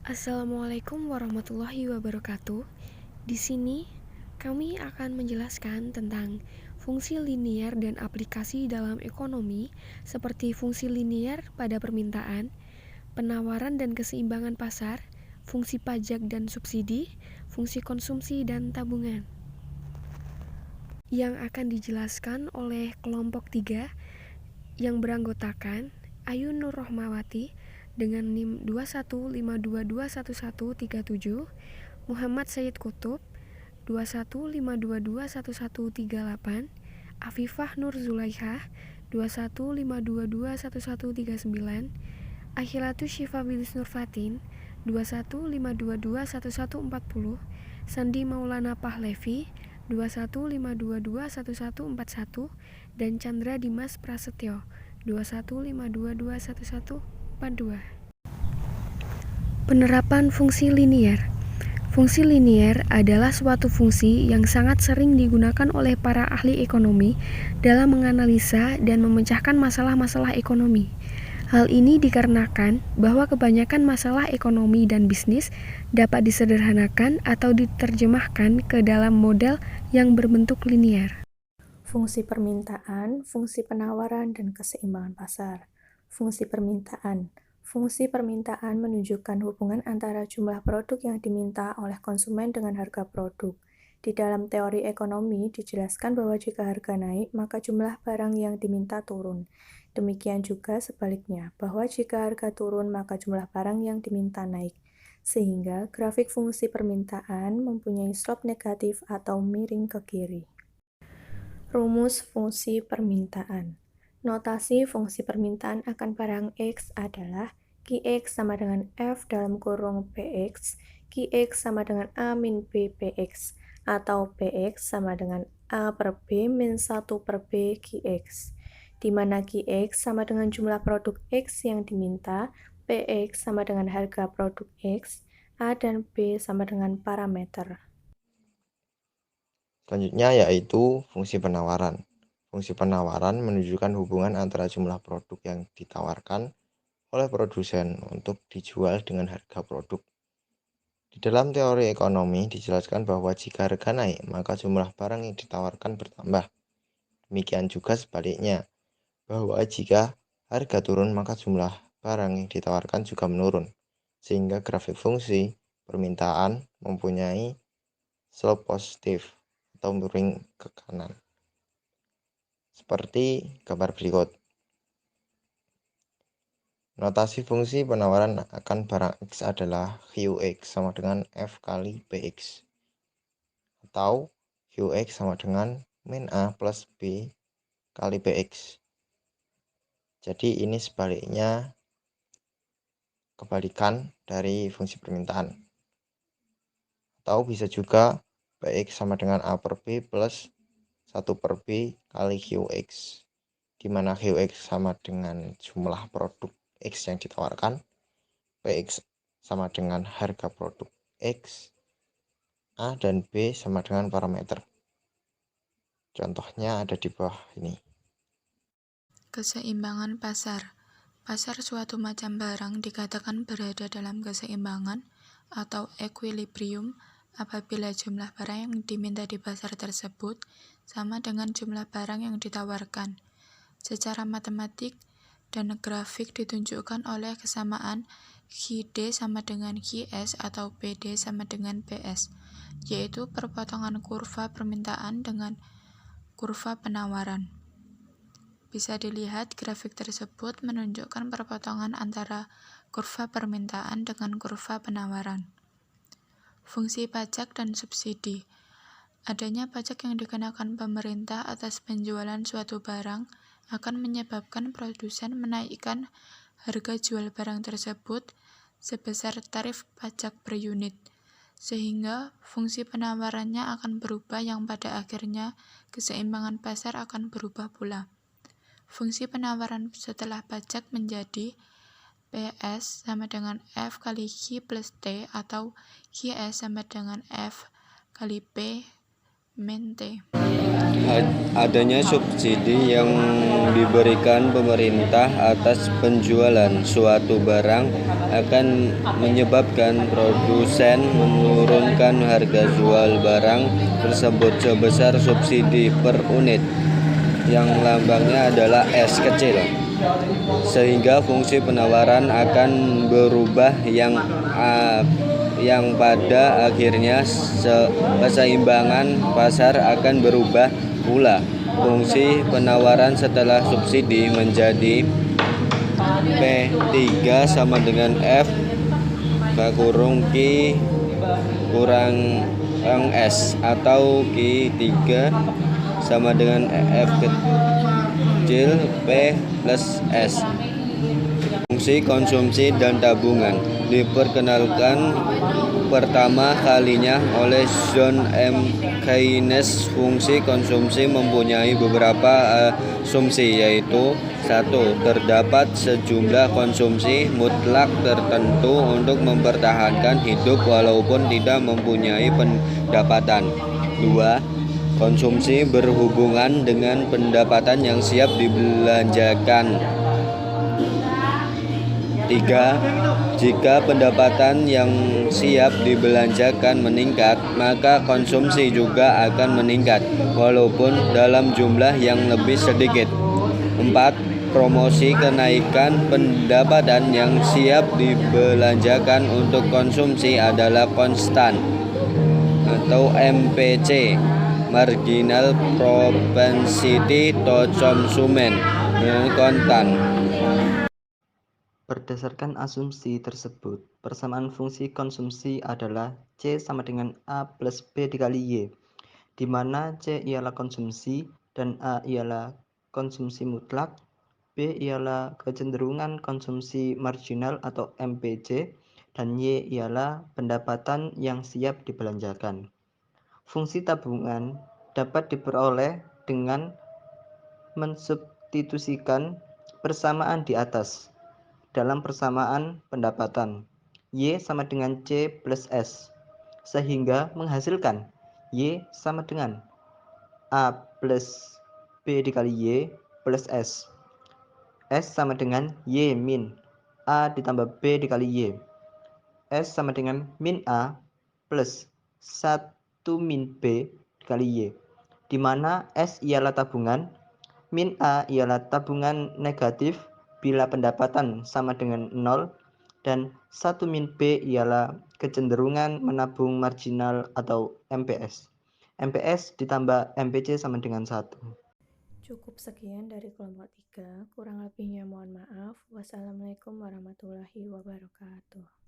Assalamualaikum warahmatullahi wabarakatuh. Di sini kami akan menjelaskan tentang fungsi linier dan aplikasi dalam ekonomi seperti fungsi linier pada permintaan, penawaran dan keseimbangan pasar, fungsi pajak dan subsidi, fungsi konsumsi dan tabungan. Yang akan dijelaskan oleh kelompok 3 yang beranggotakan Ayu Nur Rohmawati dengan NIM 2152211137, Muhammad Sayyid Kutub 2152211138, Afifah Nur Zulaikha 2152211139, Akhilatus Syifa Bilis Nurfatin 2152211140, Sandi Maulana Pahlevi 2152211141, dan Chandra Dimas Prasetyo 2152211142. Penerapan fungsi linier. Fungsi linier adalah suatu fungsi yang sangat sering digunakan oleh para ahli ekonomi dalam menganalisa dan memecahkan masalah-masalah ekonomi. Hal ini dikarenakan bahwa kebanyakan masalah ekonomi dan bisnis dapat disederhanakan atau diterjemahkan ke dalam model yang berbentuk linier. Fungsi permintaan, fungsi penawaran, dan keseimbangan pasar. Fungsi permintaan. Fungsi permintaan menunjukkan hubungan antara jumlah produk yang diminta oleh konsumen dengan harga produk. Di dalam teori ekonomi dijelaskan bahwa jika harga naik, maka jumlah barang yang diminta turun. Demikian juga sebaliknya, bahwa jika harga turun, maka jumlah barang yang diminta naik. Sehingga grafik fungsi permintaan mempunyai slope negatif atau miring ke kiri. Rumus fungsi permintaan. Notasi fungsi permintaan akan barang X adalah Qx sama dengan F dalam kurung Px, Qx sama dengan A min B Px, atau Px sama dengan A per B min 1 per B Qx, di mana Qx sama dengan jumlah produk X yang diminta, Px sama dengan harga produk X, A dan B sama dengan parameter. Selanjutnya yaitu fungsi penawaran. Fungsi penawaran menunjukkan hubungan antara jumlah produk yang ditawarkan oleh produsen untuk dijual dengan harga produk. Di dalam teori ekonomi dijelaskan bahwa jika harga naik, maka jumlah barang yang ditawarkan bertambah. Demikian juga sebaliknya, bahwa jika harga turun, maka jumlah barang yang ditawarkan juga menurun. Sehingga grafik fungsi permintaan mempunyai slope positif atau miring ke kanan. Seperti gambar berikut. Notasi fungsi penawaran akan barang X adalah Qx sama dengan F kali Px. Atau Qx sama dengan min A plus B kali Px. Jadi ini sebaliknya kebalikan dari fungsi permintaan. Atau bisa juga Px sama dengan A per B plus 1 per B kali Qx, di mana Qx sama dengan jumlah produk X yang ditawarkan, Px sama dengan harga produk X, A dan B sama dengan parameter. Contohnya ada di bawah ini. Keseimbangan pasar. Pasar suatu macam barang dikatakan berada dalam keseimbangan atau equilibrium apabila jumlah barang yang diminta di pasar tersebut sama dengan jumlah barang yang ditawarkan. Secara matematik dan grafik ditunjukkan oleh kesamaan QD sama dengan QS atau PD sama dengan PS, yaitu perpotongan kurva permintaan dengan kurva penawaran. Bisa dilihat grafik tersebut menunjukkan perpotongan antara kurva permintaan dengan kurva penawaran. Fungsi pajak dan subsidi. Adanya pajak yang dikenakan pemerintah atas penjualan suatu barang akan menyebabkan produsen menaikkan harga jual barang tersebut sebesar tarif pajak per unit, sehingga fungsi penawarannya akan berubah yang pada akhirnya keseimbangan pasar akan berubah pula. Fungsi penawaran setelah pajak menjadi PS sama dengan F kali Q plus T atau QS sama dengan F kali P min T. Adanya subsidi yang diberikan pemerintah atas penjualan suatu barang akan menyebabkan produsen menurunkan harga jual barang tersebut sebesar subsidi per unit yang lambangnya adalah S kecil, sehingga fungsi penawaran akan berubah yang pada akhirnya keseimbangan pasar akan berubah pula. Fungsi penawaran setelah subsidi menjadi P3 sama dengan F Q kurang S, atau Q3 sama dengan F kecil P plus S. Fungsi konsumsi dan tabungan diperkenalkan pertama kalinya oleh John M. Keynes. Fungsi konsumsi mempunyai beberapa asumsi, yaitu: 1. Terdapat sejumlah konsumsi mutlak tertentu untuk mempertahankan hidup walaupun tidak mempunyai pendapatan. 2. Konsumsi berhubungan dengan pendapatan yang siap dibelanjakan. 3. Jika pendapatan yang siap dibelanjakan meningkat, maka konsumsi juga akan meningkat, walaupun dalam jumlah yang lebih sedikit. 4. Promosi kenaikan pendapatan yang siap dibelanjakan untuk konsumsi adalah konstan, atau MPC, Marginal Propensity to Consume, kontan. Berdasarkan asumsi tersebut, persamaan fungsi konsumsi adalah C sama dengan A plus B dikali Y, di mana C ialah konsumsi dan A ialah konsumsi mutlak, B ialah kecenderungan konsumsi marginal atau MPC, dan Y ialah pendapatan yang siap dibelanjakan. Fungsi tabungan dapat diperoleh dengan mensubstitusikan persamaan di atas dalam persamaan pendapatan Y sama dengan C plus S, sehingga menghasilkan Y sama dengan A plus B dikali Y plus S. S sama dengan Y min A ditambah B dikali Y. S sama dengan min A plus 1 min B dikali Y, di mana S ialah tabungan, min A ialah tabungan negatif bila pendapatan sama dengan 0, dan 1 min B ialah kecenderungan menabung marginal atau MPS. MPS ditambah MPC sama dengan 1. Cukup sekian dari kelompok 3, kurang lebihnya mohon maaf. Wassalamualaikum warahmatullahi wabarakatuh.